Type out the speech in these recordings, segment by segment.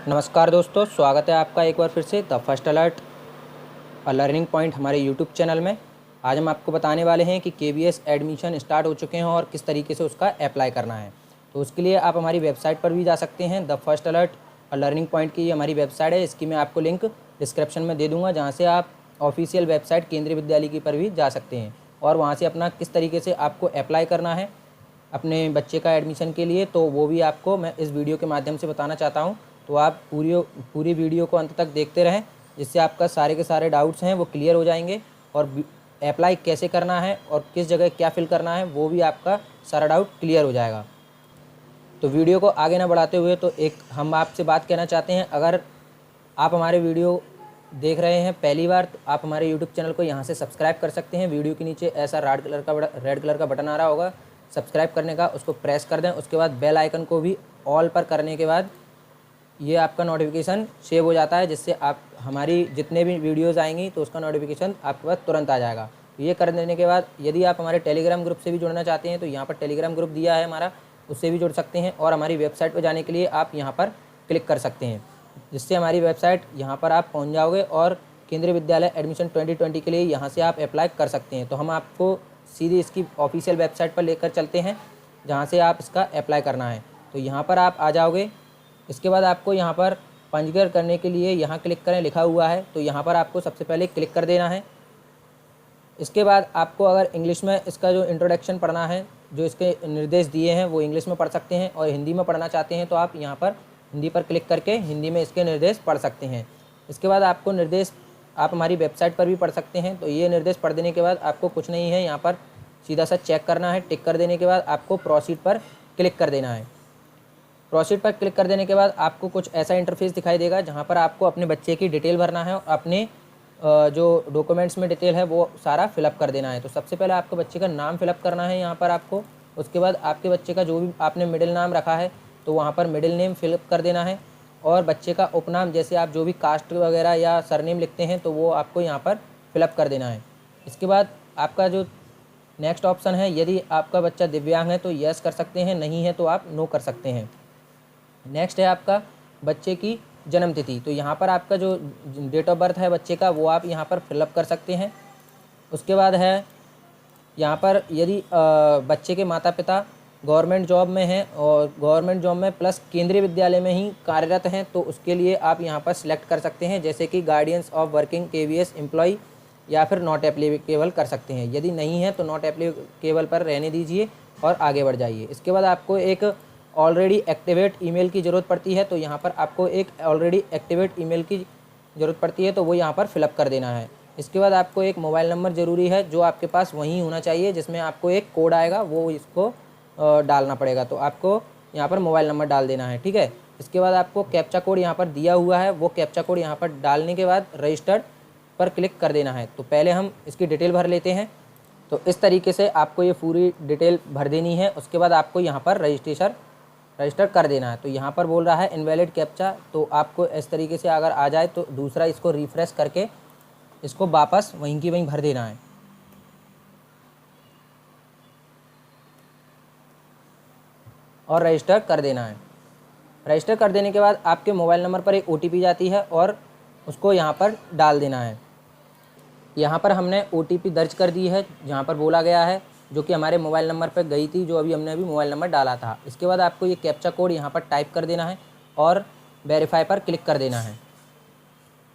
नमस्कार दोस्तों, स्वागत है आपका एक बार फिर से the first alert learning point हमारे यूट्यूब चैनल में। आज हम आपको बताने वाले हैं कि केवीएस एडमिशन स्टार्ट हो चुके हैं और किस तरीके से उसका अप्लाई करना है। तो उसके लिए आप हमारी वेबसाइट पर भी जा सकते हैं। The first alert learning point की हमारी वेबसाइट है, इसकी मैं आपको लिंक डिस्क्रिप्शन में दे दूँगा, जहाँ से आप ऑफिशियल वेबसाइट केंद्रीय विद्यालय की पर भी जा सकते हैं और वहाँ से अपना किस तरीके से आपको अप्लाई करना है अपने बच्चे का एडमिशन के लिए, तो वो भी आपको मैं इस वीडियो के माध्यम से बताना चाहता हूँ। तो आप पूरी वीडियो को अंत तक देखते रहें, जिससे आपका सारे के सारे डाउट्स हैं वो क्लियर हो जाएंगे और अप्लाई कैसे करना है और किस जगह क्या फिल करना है वो भी आपका सारा डाउट क्लियर हो जाएगा। तो वीडियो को आगे ना बढ़ाते हुए तो एक हम आपसे बात कहना चाहते हैं, अगर आप हमारे वीडियो देख रहे हैं पहली बार तो आप हमारे यूट्यूब चैनल को यहाँ से सब्सक्राइब कर सकते हैं। वीडियो के नीचे ऐसा रेड कलर का बटन आ रहा होगा सब्सक्राइब करने का, उसको प्रेस कर दें। उसके बाद बेल आइकन को भी ऑल पर करने के बाद ये आपका नोटिफिकेशन सेव हो जाता है, जिससे आप हमारी जितने भी वीडियोस आएंगी तो उसका नोटिफिकेशन आपके पास तुरंत आ जाएगा। ये कर देने के बाद यदि आप हमारे टेलीग्राम ग्रुप से भी जुड़ना चाहते हैं तो यहाँ पर टेलीग्राम ग्रुप दिया है हमारा, उससे भी जुड़ सकते हैं। और हमारी वेबसाइट पर जाने के लिए आप यहाँ पर क्लिक कर सकते हैं, जिससे हमारी वेबसाइट यहाँ पर आप पहुँच जाओगे और केंद्रीय विद्यालय एडमिशन 2020 के लिए यहाँ से आप अप्लाई कर सकते हैं। तो हम आपको सीधे इसकी ऑफिशियल वेबसाइट पर लेकर चलते हैं, जहाँ से आप इसका अप्लाई करना है। तो यहाँ पर आप आ जाओगे। इसके बाद आपको यहाँ पर पंजीकरण करने के लिए यहाँ क्लिक करें लिखा हुआ है, तो यहाँ पर आपको सबसे पहले क्लिक कर देना है। इसके बाद आपको अगर इंग्लिश में इसका जो इंट्रोडक्शन पढ़ना है, जो इसके निर्देश दिए हैं वो इंग्लिश में पढ़ सकते हैं, और हिंदी में पढ़ना चाहते हैं तो आप यहाँ पर हिंदी पर क्लिक करके हिंदी में इसके निर्देश पढ़ सकते हैं। इसके बाद आपको निर्देश आप हमारी वेबसाइट पर भी पढ़ सकते हैं। तो ये निर्देश पढ़ देने के बाद आपको कुछ नहीं है, यहाँ पर सीधा सा चेक करना है। टिक कर देने के बाद आपको प्रोसीड पर क्लिक कर देना है। प्रोसीड पर क्लिक कर देने के बाद आपको कुछ ऐसा इंटरफेस दिखाई देगा, जहाँ पर आपको अपने बच्चे की डिटेल भरना है और अपने जो डॉक्यूमेंट्स में डिटेल है वो सारा फिलअप कर देना है। तो सबसे पहले आपको बच्चे का नाम फिलअप करना है यहाँ पर आपको। उसके बाद आपके बच्चे का जो भी आपने मिडिल नाम रखा है तो वहाँ पर मिडिल नेम फिलअप कर देना है, और बच्चे का उपनाम जैसे आप जो भी कास्ट वगैरह या सरनेम लिखते हैं तो वो आपको यहाँ पर फिलअप कर देना है। इसके बाद आपका जो नेक्स्ट ऑप्शन है, यदि आपका बच्चा दिव्यांग है तो यस कर सकते हैं, नहीं है तो आप नो कर सकते हैं। नेक्स्ट है आपका बच्चे की जन्म तिथि। तो यहाँ पर आपका जो डेट ऑफ बर्थ है बच्चे का वो आप यहाँ पर फिलअप कर सकते हैं। उसके बाद है यहाँ पर यदि बच्चे के माता पिता गवर्नमेंट जॉब में हैं और गवर्नमेंट जॉब में प्लस केंद्रीय विद्यालय में ही कार्यरत हैं तो उसके लिए आप यहाँ पर सिलेक्ट कर सकते हैं, जैसे कि guardians of working KVS employ, या फिर नॉट एप्लीकेबल कर सकते हैं। यदि नहीं है तो नॉट एप्लीकेबल पर रहने दीजिए और आगे बढ़ जाइए। इसके बाद आपको एक ऑलरेडी एक्टिवेट ईमेल की ज़रूरत पड़ती है, तो यहाँ पर आपको एक ऑलरेडी एक्टिवेट ईमेल की ज़रूरत पड़ती है, तो वो यहाँ पर फिलअप कर देना है। इसके बाद आपको एक मोबाइल नंबर ज़रूरी है जो आपके पास वहीं होना चाहिए, जिसमें आपको एक कोड आएगा वो इसको डालना पड़ेगा। तो आपको यहाँ पर मोबाइल नंबर डाल देना है, ठीक है। इसके बाद आपको कैप्चा कोड यहाँ पर दिया हुआ है, वो कैप्चा कोड यहाँ पर डालने के बाद रजिस्टर्ड पर क्लिक कर देना है। तो पहले हम इसकी डिटेल भर लेते हैं। तो इस तरीके से आपको ये पूरी डिटेल भर देनी है। उसके बाद आपको यहाँ पर रजिस्टर कर देना है। तो यहाँ पर बोल रहा है इनवैलिड कैप्चा, तो आपको इस तरीके से अगर आ जाए तो दूसरा इसको रिफ्रेश करके इसको वापस वहीं की वहीं भर देना है। और रजिस्टर कर देना है। रजिस्टर कर देने के बाद आपके मोबाइल नंबर पर एक OTP जाती है और उसको यहाँ पर डाल देना है। यहाँ पर हमने OTP दर्ज कर दी है, जहाँ पर बोला गया है, जो कि हमारे मोबाइल नंबर पर गई थी, जो हमने अभी मोबाइल नंबर डाला था। इसके बाद आपको ये कैप्चा कोड यहाँ पर टाइप कर देना है और वेरीफाई पर क्लिक कर देना है।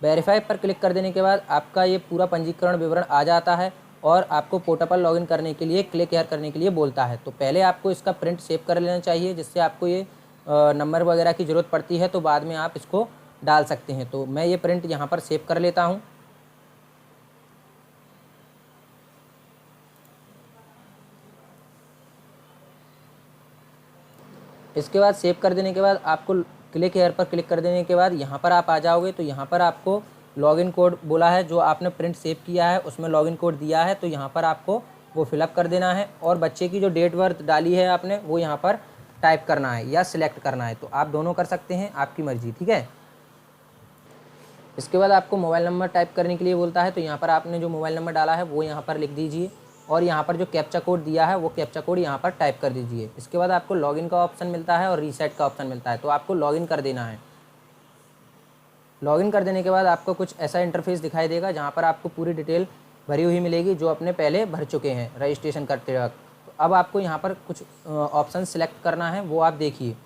वेरीफाई पर क्लिक कर देने के बाद आपका ये पूरा पंजीकरण विवरण आ जाता है और आपको पोर्टल पर लॉगिन करने के लिए क्लिक हेयर करने के लिए बोलता है। तो पहले आपको इसका प्रिंट सेव कर लेना चाहिए, जिससे आपको ये नंबर वगैरह की ज़रूरत पड़ती है तो बाद में आप इसको डाल सकते हैं। तो मैं ये प्रिंट यहाँ पर सेव कर लेता हूँ। इसके बाद सेव कर देने के बाद आपको क्लिक हेयर पर क्लिक कर देने के बाद यहाँ पर आप आ जाओगे। तो यहाँ पर आपको लॉगिन कोड बोला है, जो आपने प्रिंट सेव किया है उसमें लॉगिन कोड दिया है, तो यहाँ पर आपको वो फिलअप कर देना है। और बच्चे की जो डेट बर्थ डाली है आपने वो यहाँ पर टाइप करना है या सिलेक्ट करना है। तो आप दोनों कर सकते हैं, आपकी मर्जी, ठीक है। इसके बाद आपको मोबाइल नंबर टाइप करने के लिए बोलता है, तो यहाँ पर आपने जो मोबाइल नंबर डाला है वो यहाँ पर लिख दीजिए और यहाँ पर जो कैप्चा कोड दिया है वो कैप्चा कोड यहाँ पर टाइप कर दीजिए। इसके बाद आपको लॉगिन का ऑप्शन मिलता है और रीसेट का ऑप्शन मिलता है, तो आपको लॉगिन कर देना है। लॉगिन कर देने के बाद आपको कुछ ऐसा इंटरफेस दिखाई देगा जहाँ पर आपको पूरी डिटेल भरी हुई मिलेगी जो अपने पहले भर चुके हैं रजिस्ट्रेशन करते वक्त। तो अब आपको यहाँ पर कुछ ऑप्शन सेलेक्ट करना है, वो आप देखिए।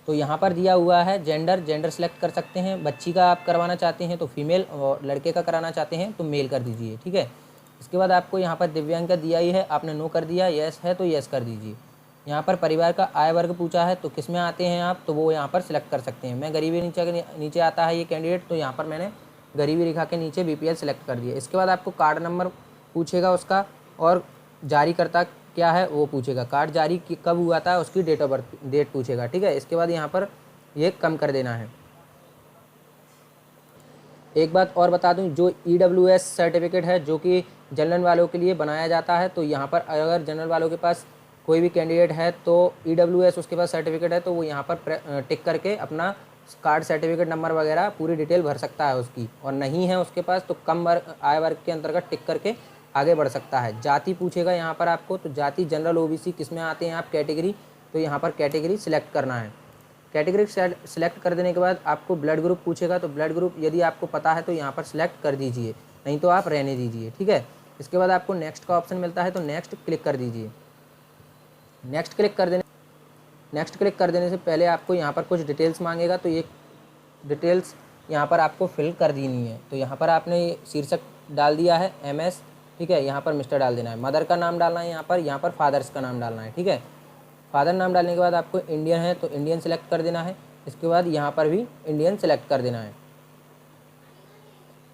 तो यहाँ पर दिया हुआ है जेंडर सेलेक्ट कर सकते हैं। बच्ची का आप करवाना चाहते हैं तो फीमेल, और लड़के का कराना चाहते हैं तो मेल कर दीजिए, ठीक है। इसके बाद आपको यहाँ पर दिव्यांग का दिया ही है, आपने नो कर दिया, यस है तो यस कर दीजिए। यहाँ पर परिवार का आय वर्ग पूछा है तो किस में आते हैं आप, तो वो यहाँ पर सिलेक्ट कर सकते हैं। मैं गरीबी नीचे आता है ये कैंडिडेट, तो यहाँ पर मैंने गरीबी रेखा के नीचे BPL सेलेक्ट कर दिया। इसके बाद आपको कार्ड नंबर पूछेगा उसका, और जारीकर्ता क्या है वो पूछेगा। कार्ड जारी कब हुआ था उसकी डेट ऑफ बर्थ डेट पूछेगा, ठीक है। इसके बाद यहाँ पर ये कम कर देना है। एक बात और बता दूं, जो EWS सर्टिफिकेट है जो कि जनरल वालों के लिए बनाया जाता है, तो यहाँ पर अगर जनरल वालों के पास कोई भी कैंडिडेट है तो EWS उसके पास सर्टिफिकेट है तो वो यहाँ पर टिक करके अपना कार्ड सर्टिफिकेट नंबर वगैरह पूरी डिटेल भर सकता है उसकी, और नहीं है उसके पास तो कम आय वर्ग के अंतर्गत टिक करके आगे बढ़ सकता है। जाति पूछेगा यहाँ पर आपको, तो जाति जनरल OBC किस में आते हैं आप, कैटेगरी, तो यहाँ पर कैटेगरी सिलेक्ट करना है। कैटेगरी सेलेक्ट कर देने के बाद आपको ब्लड ग्रुप पूछेगा, तो ब्लड ग्रुप यदि आपको पता है तो यहाँ पर सिलेक्ट कर दीजिए, नहीं तो आप रहने दीजिए, ठीक है। इसके बाद आपको नेक्स्ट का ऑप्शन मिलता है तो नेक्स्ट क्लिक कर दीजिए। नेक्स्ट क्लिक कर देने से पहले आपको यहाँ पर कुछ डिटेल्स मांगेगा, तो ये डिटेल्स यहाँ पर आपको फिल कर देनी है। तो यहाँ पर आपने शीर्षक डाल दिया है MS, ठीक है। यहाँ पर मिस्टर डाल देना है, मदर का नाम डालना है, यहाँ पर फादर्स का नाम डालना है, ठीक है। फादर नाम डालने के बाद आपको इंडियन है तो इंडियन सेलेक्ट कर देना है। इसके बाद यहाँ पर भी इंडियन सेलेक्ट कर देना है।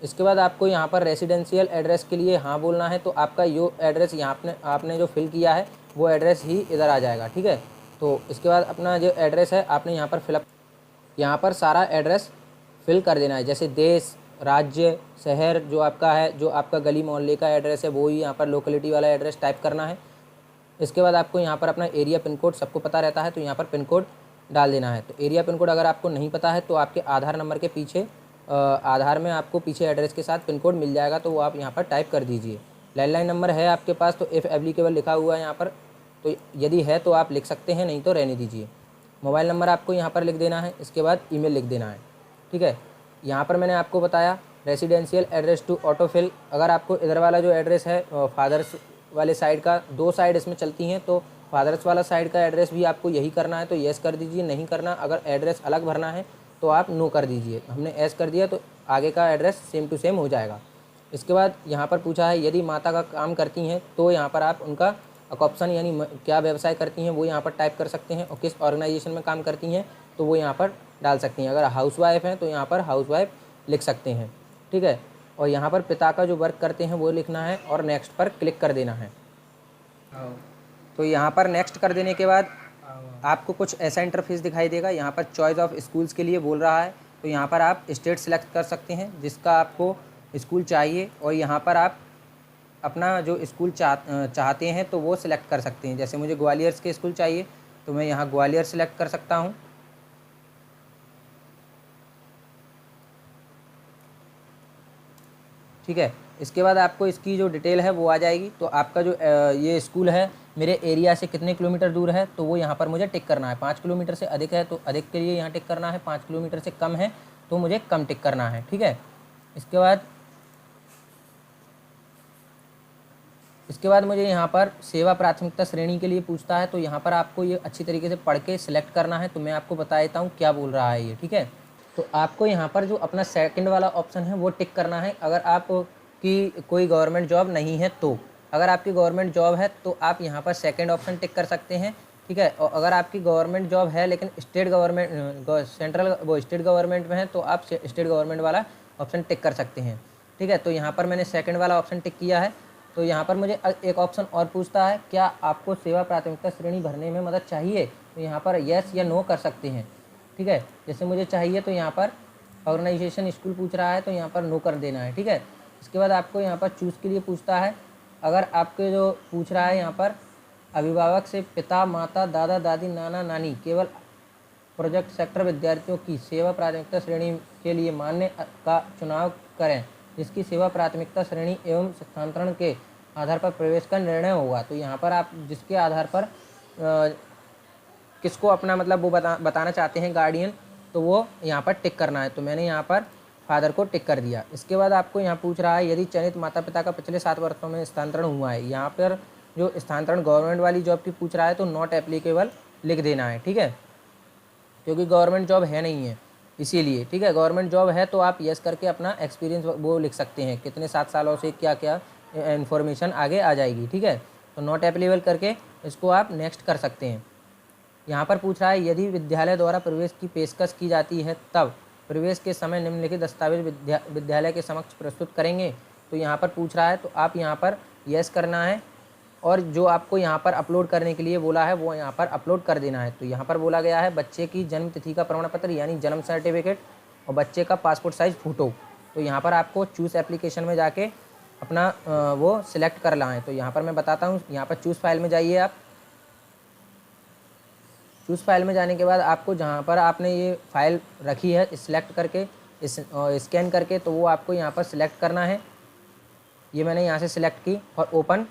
इसके बाद आपको यहाँ पर रेसिडेंशियल एड्रेस के लिए हाँ बोलना है, तो आपका यो एड्रेस यहाँ आपने जो फिल किया है वो एड्रेस ही इधर आ जाएगा, ठीक है। तो इसके बाद अपना जो एड्रेस है आपने यहाँ पर फिलअप, यहाँ पर सारा एड्रेस फिल कर देना है, जैसे देश, राज्य, शहर जो आपका है, जो आपका गली मोहल्ले का एड्रेस है वो ही यहाँ पर लोकेलिटी वाला एड्रेस टाइप करना है। इसके बाद आपको यहाँ पर अपना एरिया पिन कोड सबको पता रहता है तो यहाँ पर पिन कोड डाल देना है। तो एरिया पिन कोड अगर आपको नहीं पता है तो आपके आधार नंबर के पीछे आधार में आपको पीछे एड्रेस के साथ पिन कोड मिल जाएगा, तो वो आप यहाँ पर टाइप कर दीजिए। लैंडलाइन नंबर है आपके पास तो इफ़ एप्लीकेबल लिखा हुआ है यहाँ पर, तो यदि है तो आप लिख सकते हैं, नहीं तो रहने दीजिए। मोबाइल नंबर आपको यहाँ पर लिख देना है। इसके बाद ईमेल लिख देना है, ठीक है। यहाँ पर मैंने आपको बताया रेसिडेंशियल एड्रेस टू ऑटोफिल, अगर आपको इधर वाला जो एड्रेस है फादर्स वाले साइड का, दो साइड इसमें चलती हैं, तो फादर्स वाला साइड का एड्रेस भी आपको यही करना है तो येस कर दीजिए, नहीं करना अगर एड्रेस अलग भरना है तो आप नो कर दीजिए। हमने एस कर दिया तो आगे का एड्रेस सेम टू सेम हो जाएगा। इसके बाद यहाँ पर पूछा है यदि माता का काम करती हैं तो यहाँ पर आप उनका ऑप्शन यानी क्या व्यवसाय करती हैं वो यहाँ पर टाइप कर सकते हैं, और किस ऑर्गेनाइजेशन में काम करती हैं तो वो यहाँ पर डाल सकती हैं। अगर हाउसवाइफ हैं तो यहाँ पर हाउसवाइफ लिख सकते हैं, ठीक है। और यहाँ पर पिता का जो वर्क करते हैं वो लिखना है और नेक्स्ट पर क्लिक कर देना है। तो यहाँ पर नेक्स्ट कर देने के बाद आपको कुछ ऐसा इंटरफेस दिखाई देगा। यहाँ पर चॉइस ऑफ स्कूल्स के लिए बोल रहा है, तो यहाँ पर आप स्टेट सेलेक्ट कर सकते हैं जिसका आपको स्कूल चाहिए, और यहाँ पर आप अपना जो स्कूल चाहते हैं तो वो सिलेक्ट कर सकते हैं। जैसे मुझे ग्वालियर के स्कूल चाहिए तो मैं यहाँ ग्वालियर सेलेक्ट कर सकता हूँ, ठीक है। इसके बाद आपको इसकी जो डिटेल है वो आ जाएगी। तो आपका जो ये स्कूल है मेरे एरिया से कितने किलोमीटर दूर है तो वो यहाँ पर मुझे टिक करना है। 5 किलोमीटर से अधिक है तो अधिक के लिए यहाँ टिक करना है, 5 किलोमीटर से कम है तो मुझे कम टिक करना है, ठीक है। इसके बाद मुझे यहाँ पर सेवा प्राथमिकता श्रेणी के लिए पूछता है, तो यहाँ पर आपको ये अच्छी तरीके से पढ़ के सिलेक्ट करना है। तो मैं आपको बता देता हूँ क्या बोल रहा है ये, ठीक है। तो आपको यहाँ पर जो अपना सेकंड वाला ऑप्शन है वो टिक करना है अगर आप की कोई गवर्नमेंट जॉब नहीं है तो। अगर आपकी गवर्नमेंट जॉब है तो आप यहाँ पर सेकंड ऑप्शन टिक कर सकते हैं, ठीक है। और अगर आपकी गवर्नमेंट जॉब है लेकिन स्टेट गवर्नमेंट में है तो आप स्टेट गवर्नमेंट वाला ऑप्शन टिक कर सकते हैं, ठीक है। तो यहाँ पर मैंने सेकंड वाला ऑप्शन टिक किया है। तो यहाँ पर मुझे एक ऑप्शन और पूछता है क्या आपको सेवा प्राथमिकता श्रेणी भरने में मदद चाहिए, तो यहाँ पर येस या नो कर सकते हैं, ठीक है। जैसे मुझे चाहिए तो यहाँ पर ऑर्गेनाइजेशन स्कूल पूछ रहा है तो यहाँ पर नो कर देना है, ठीक है। इसके बाद आपको यहाँ पर चूज़ के लिए पूछता है, अगर आपके जो पूछ रहा है यहाँ पर अभिभावक से पिता, माता, दादा, दादी, नाना, नानी केवल प्रोजेक्ट सेक्टर विद्यार्थियों की सेवा प्राथमिकता श्रेणी के लिए मान्य का चुनाव करें जिसकी सेवा प्राथमिकता श्रेणी एवं स्थानांतरण के आधार पर प्रवेश का निर्णय होगा। तो यहाँ पर आप जिसके आधार पर किसको अपना मतलब वो बताना चाहते हैं गार्डियन, तो वो यहाँ पर टिक करना है। तो मैंने यहाँ पर फादर को टिक कर दिया। इसके बाद आपको यहाँ पूछ रहा है यदि चयनित माता पिता का पिछले 7 वर्षों में स्थानांतरण हुआ है। यहाँ पर जो स्थानांतरण गवर्नमेंट वाली जॉब की पूछ रहा है तो नॉट एप्लीकेबल लिख देना है, ठीक है, क्योंकि गवर्नमेंट जॉब है नहीं है इसीलिए, ठीक है। गवर्नमेंट जॉब है तो आप यस करके अपना एक्सपीरियंस वो लिख सकते हैं, कितने 7 सालों से क्या क्या इन्फॉर्मेशन आगे आ जाएगी, ठीक है। तो नॉट एप्लीकेबल करके इसको आप नेक्स्ट कर सकते हैं। यहाँ पर पूछ रहा है यदि विद्यालय द्वारा प्रवेश की पेशकश की जाती है तब प्रवेश के समय निम्नलिखित दस्तावेज विद्यालय के समक्ष प्रस्तुत करेंगे। तो यहाँ पर पूछ रहा है तो आप यहाँ पर यस करना है और जो आपको यहाँ पर अपलोड करने के लिए बोला है वो यहाँ पर अपलोड कर देना है। तो यहाँ पर बोला गया है बच्चे की जन्म तिथि का प्रमाण पत्र यानी जन्म सर्टिफिकेट और बच्चे का पासपोर्ट साइज़ फ़ोटो। तो यहाँ पर आपको चूज़ एप्लीकेशन में जाके अपना वो सिलेक्ट कर लाएँ। तो यहाँ पर मैं बताता हूँ, यहाँ पर चूज़ फाइल में जाइए आप। चूज़ फाइल में जाने के बाद आपको जहाँ पर आपने ये फ़ाइल रखी है सिलेक्ट करके स्कैन करके, तो वो आपको यहाँ पर सिलेक्ट करना है। ये मैंने यहाँ से सिलेक्ट की और ओपन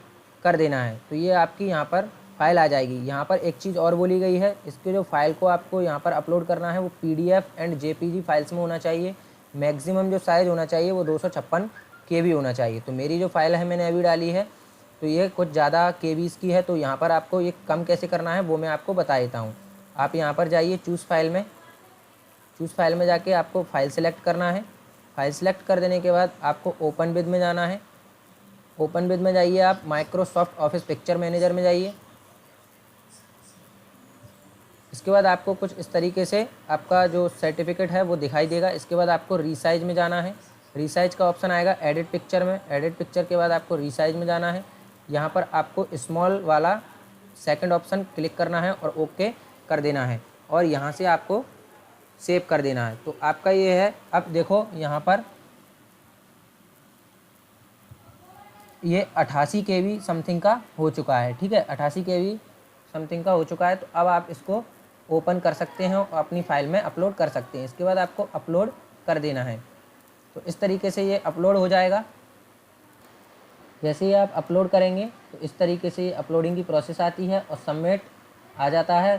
कर देना है। तो ये आपकी यहाँ पर फ़ाइल आ जाएगी। यहाँ पर एक चीज़ और बोली गई है, इसके जो फ़ाइल को आपको यहाँ पर अपलोड करना है वो PDF एंड JPG फाइल्स में होना चाहिए। मैक्सिमम जो साइज़ होना चाहिए वो 256 KB होना चाहिए। तो मेरी जो फ़ाइल है मैंने अभी डाली है तो ये कुछ ज़्यादा KBs की है, तो यहाँ पर आपको ये कम कैसे करना है वो मैं आपको बता देता हूँ। आप यहाँ पर जाइए चूज़ फाइल में, चूज़ फाइल में जाके आपको फ़ाइल सेलेक्ट करना है। फ़ाइल सेलेक्ट कर देने के बाद आपको ओपन विद में जाना है। ओपन विद में जाइए आप, माइक्रोसॉफ्ट ऑफिस पिक्चर मैनेजर में जाइए। इसके बाद आपको कुछ इस तरीके से आपका जो सर्टिफिकेट है वो दिखाई देगा। इसके बाद आपको रीसाइज में जाना है। रीसाइज का ऑप्शन आएगा एडिट पिक्चर में। एडिट पिक्चर के बाद आपको रीसाइज में जाना है। यहाँ पर आपको स्मॉल वाला सेकंड ऑप्शन क्लिक करना है और ओके कर देना है और यहाँ से आपको सेव कर देना है। तो आपका ये है। अब देखो यहाँ पर ये 88 KB समथिंग का हो चुका है, ठीक है, 88 KB समथिंग का हो चुका है। तो अब आप इसको ओपन कर सकते हैं और अपनी फ़ाइल में अपलोड कर सकते हैं। इसके बाद आपको अपलोड कर देना है। तो इस तरीके से ये अपलोड हो जाएगा। जैसे ही आप अपलोड करेंगे तो इस तरीके से ये अपलोडिंग की प्रोसेस आती है और सबमिट आ जाता है।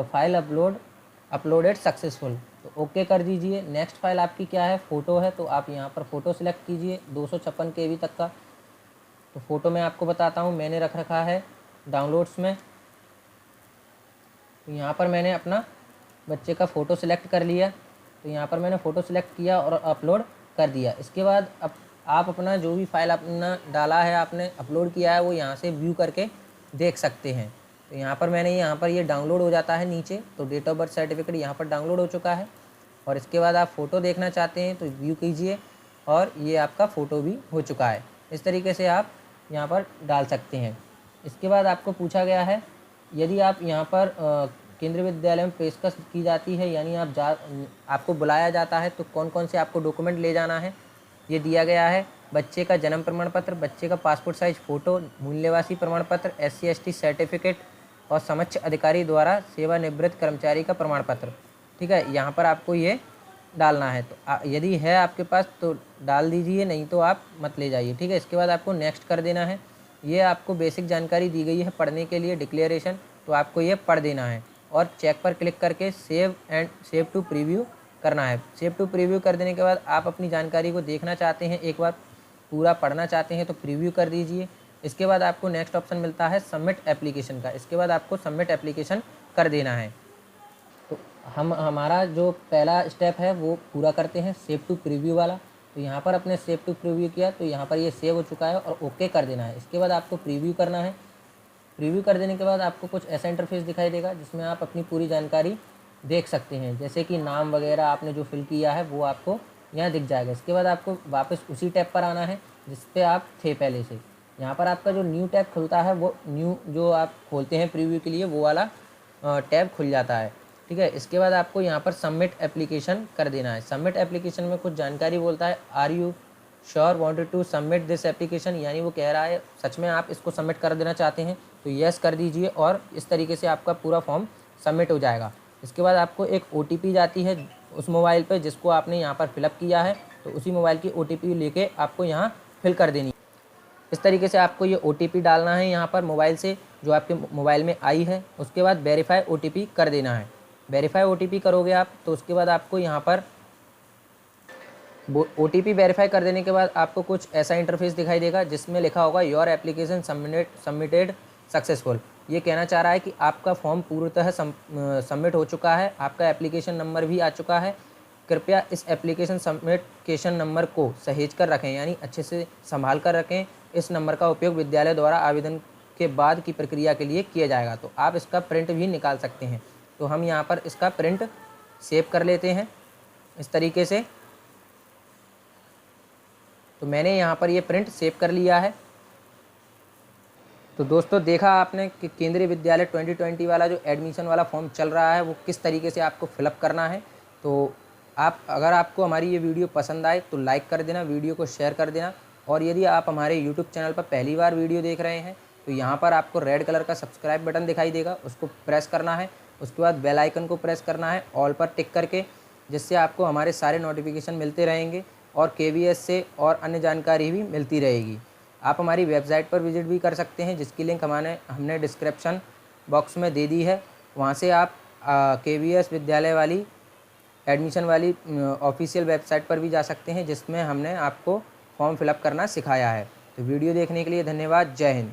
फाइल अपलोडेड सक्सेसफुल, तो ओके कर दीजिए। नेक्स्ट फाइल आपकी क्या है, फ़ोटो है, तो आप यहाँ पर फ़ोटो सिलेक्ट कीजिए 256 KB तक का। तो फ़ोटो मैं आपको बताता हूँ, मैंने रख रखा है डाउनलोड्स में। तो यहाँ पर मैंने अपना बच्चे का फ़ोटो सिलेक्ट कर लिया। तो यहाँ पर मैंने फ़ोटो सिलेक्ट किया और अपलोड कर दिया। इसके बाद अब आप अपना जो भी फाइल अपना डाला है, आपने अपलोड किया है, वो यहाँ से व्यू करके देख सकते हैं। तो यहाँ पर मैंने यहाँ पर ये डाउनलोड हो जाता है नीचे। तो डेट ऑफ बर्थ सर्टिफिकेट यहाँ पर डाउनलोड हो चुका है। और इसके बाद आप फ़ोटो देखना चाहते हैं तो व्यू कीजिए और ये आपका फ़ोटो भी हो चुका है। इस तरीके से आप यहाँ पर डाल सकते हैं। इसके बाद आपको पूछा गया है यदि आप यहाँ पर केंद्रीय विद्यालय में पेशकश की जाती है, यानी आपको बुलाया जाता है, तो कौन कौन से आपको डॉक्यूमेंट ले जाना है ये दिया गया है। बच्चे का जन्म प्रमाण पत्र, बच्चे का पासपोर्ट साइज फ़ोटो, मूल्यवासी प्रमाण पत्र, SC ST सर्टिफिकेट और समक्ष अधिकारी द्वारा सेवानिवृत्त कर्मचारी का प्रमाण पत्र, ठीक है। यहाँ पर आपको ये डालना है। तो यदि है आपके पास तो डाल दीजिए, नहीं तो आप मत ले जाइए, ठीक है। इसके बाद आपको नेक्स्ट कर देना है। ये आपको बेसिक जानकारी दी गई है पढ़ने के लिए, डिक्लेरेशन, तो आपको ये पढ़ देना है और चेक पर क्लिक करके सेव टू प्रीव्यू करना है। सेव टू प्रीव्यू कर देने के बाद आप अपनी जानकारी को देखना चाहते हैं, एक बार पूरा पढ़ना चाहते हैं तो प्रीव्यू कर दीजिए। इसके बाद आपको नेक्स्ट ऑप्शन मिलता है सबमिट एप्लीकेशन का। इसके बाद आपको सबमिट एप्लीकेशन कर देना है। तो हमारा जो पहला स्टेप है वो पूरा करते हैं, सेव टू प्रीव्यू वाला। तो यहाँ पर अपने सेव टू प्रीव्यू किया तो यहाँ पर ये सेव हो चुका है और ओके कर देना है। इसके बाद आपको प्रीव्यू करना है। प्रीव्यू कर देने के बाद आपको कुछ ऐसा इंटरफेस दिखाई देगा जिसमें आप अपनी पूरी जानकारी देख सकते हैं, जैसे कि नाम वगैरह आपने जो फिल किया है वो आपको यहाँ दिख जाएगा। इसके बाद आपको वापस उसी टैब पर आना है जिस पे आप थे पहले से। यहाँ पर आपका जो न्यू टैब खुलता है वो न्यू जो आप खोलते हैं प्रीव्यू के लिए वो वाला टैब खुल जाता है, ठीक है। इसके बाद आपको यहाँ पर सबमिट एप्लीकेशन कर देना है। सबमिट एप्लीकेशन में कुछ जानकारी बोलता है, are you sure wanted to submit this application, यानी वो कह रहा है सच में आप इसको सबमिट कर देना चाहते हैं, तो यस कर दीजिए और इस तरीके से आपका पूरा फॉर्म सबमिट हो जाएगा। इसके बाद आपको एक OTP जाती है उस मोबाइल पे जिसको आपने यहाँ पर फिलअप किया है, तो उसी मोबाइल की OTP लेके आपको यहाँ फिल कर देनी। इस तरीके से आपको ये OTP डालना है यहाँ पर मोबाइल से जो आपके मोबाइल में आई है। उसके बाद वेरीफाई OTP कर देना है। वेरीफाई OTP करोगे आप तो उसके बाद आपको यहाँ पर OTP वेरीफाई कर देने के बाद आपको कुछ ऐसा इंटरफेस दिखाई देगा जिसमें लिखा होगा योर एप्लीकेशन सबमिटेड सक्सेसफुल। ये कहना चाह रहा है कि आपका फॉर्म पूर्णतः सबमिट हो चुका है, आपका एप्लीकेशन नंबर भी आ चुका है। कृपया इस एप्लीकेशन सबमिटेशन नंबर को सहेज कर रखें, यानी अच्छे से संभाल कर रखें। इस नंबर का उपयोग विद्यालय द्वारा आवेदन के बाद की प्रक्रिया के लिए किया जाएगा। तो आप इसका प्रिंट भी निकाल सकते हैं। तो हम यहाँ पर इसका प्रिंट सेव कर लेते हैं इस तरीके से। तो मैंने यहाँ पर ये प्रिंट सेव कर लिया है। तो दोस्तों देखा आपने कि केंद्रीय विद्यालय 2020 वाला जो एडमिशन वाला फॉर्म चल रहा है वो किस तरीके से आपको फिलअप करना है। तो अगर आपको हमारी ये वीडियो पसंद आए तो लाइक कर देना, वीडियो को शेयर कर देना। और यदि आप हमारे यूट्यूब चैनल पर पहली बार वीडियो देख रहे हैं तो यहाँ पर आपको रेड कलर का सब्सक्राइब बटन दिखाई देगा, उसको प्रेस करना है। उसके बाद बेल आइकन को प्रेस करना है ऑल पर टिक करके, जिससे आपको हमारे सारे नोटिफिकेशन मिलते रहेंगे और KVS से और अन्य जानकारी भी मिलती रहेगी। आप हमारी वेबसाइट पर विजिट भी कर सकते हैं, जिसकी लिंक हमने डिस्क्रिप्शन बॉक्स में दे दी है। वहाँ से आप KVS विद्यालय वाली एडमिशन वाली ऑफिशियल वेबसाइट पर भी जा सकते हैं, जिसमें हमने आपको फॉर्म फिलअप करना सिखाया है। तो वीडियो देखने के लिए धन्यवाद। जय हिंद।